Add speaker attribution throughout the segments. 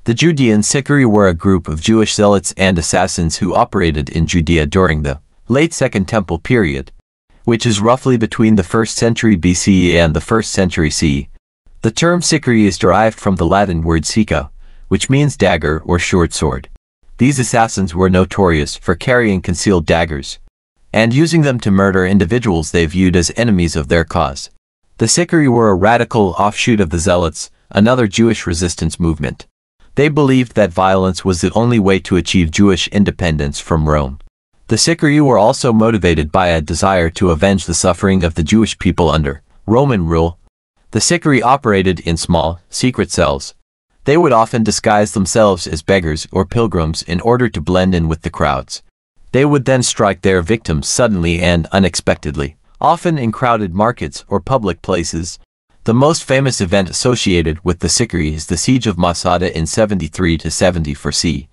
Speaker 1: The Judean Sicarii were a group of Jewish zealots and assassins who operated in Judea during the late Second Temple period, which is roughly between the 1st century BCE and the 1st century CE. The term Sicarii is derived from the Latin word sica, which means dagger or short sword. These assassins were notorious for carrying concealed daggers and using them to murder individuals they viewed as enemies of their cause. The Sicarii were a radical offshoot of the Zealots, another Jewish resistance movement. They believed that violence was the only way to achieve Jewish independence from Rome. The Sicarii were also motivated by a desire to avenge the suffering of the Jewish people under Roman rule. The Sicarii operated in small, secret cells. They would often disguise themselves as beggars or pilgrims in order to blend in with the crowds. They would then strike their victims suddenly and unexpectedly, often in crowded markets or public places. The most famous event associated with the Sicarii is the Siege of Masada in 73–74 CE.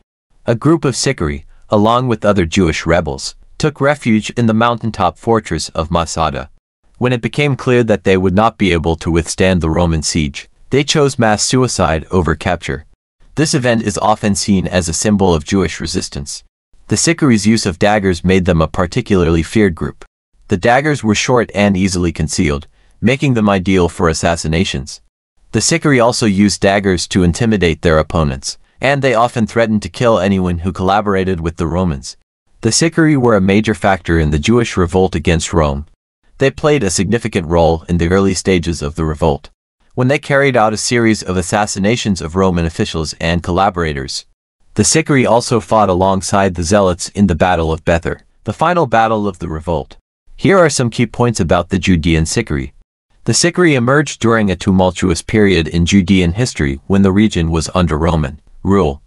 Speaker 1: A group of Sicarii, along with other Jewish rebels, took refuge in the mountaintop fortress of Masada. When it became clear that they would not be able to withstand the Roman siege, they chose mass suicide over capture. This event is often seen as a symbol of Jewish resistance. The Sicarii's use of daggers made them a particularly feared group. The daggers were short and easily concealed, making them ideal for assassinations. The Sicarii also used daggers to intimidate their opponents, and they often threatened to kill anyone who collaborated with the Romans. The Sicarii were a major factor in the Jewish revolt against Rome. They played a significant role in the early stages of the revolt, when they carried out a series of assassinations of Roman officials and collaborators. The Sicarii also fought alongside the Zealots in the Battle of Bether, the final battle of the revolt. Here are some key points about the Judean Sicarii. The Sicarii emerged during a tumultuous period in Judean history when the region was under Roman rule.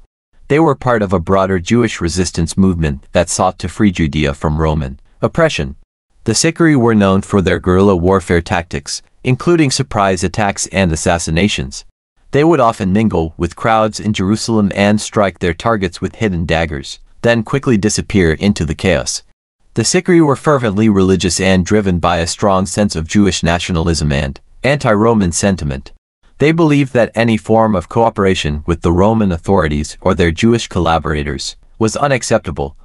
Speaker 1: They were part of a broader Jewish resistance movement that sought to free Judea from Roman oppression. The Sicarii were known for their guerrilla warfare tactics, including surprise attacks and assassinations. They would often mingle with crowds in Jerusalem and strike their targets with hidden daggers, then quickly disappear into the chaos. The Sicarii were fervently religious and driven by a strong sense of Jewish nationalism and anti-Roman sentiment. They believed that any form of cooperation with the Roman authorities or their Jewish collaborators was unacceptable.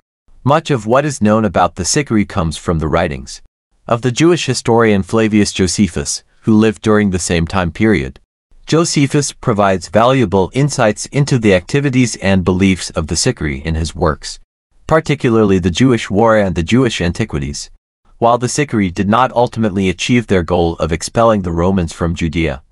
Speaker 1: Much of what is known about the Sicarii comes from the writings of the Jewish historian Flavius Josephus, who lived during the same time period. Josephus provides valuable insights into the activities and beliefs of the Sicarii in his works, particularly the Jewish War and the Jewish Antiquities. While the Sicarii did not ultimately achieve their goal of expelling the Romans from Judea,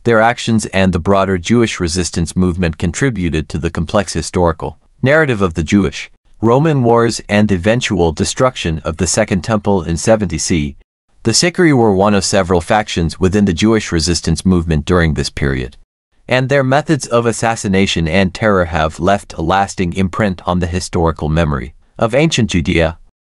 Speaker 1: their actions and the broader Jewish resistance movement contributed to the complex historical narrative of the Jewish Roman wars and eventual destruction of the Second Temple in 70 CE. The Sicarii were one of several factions within the Jewish resistance movement during this period, and their methods of assassination and terror have left a lasting imprint on the historical memory of ancient Judea.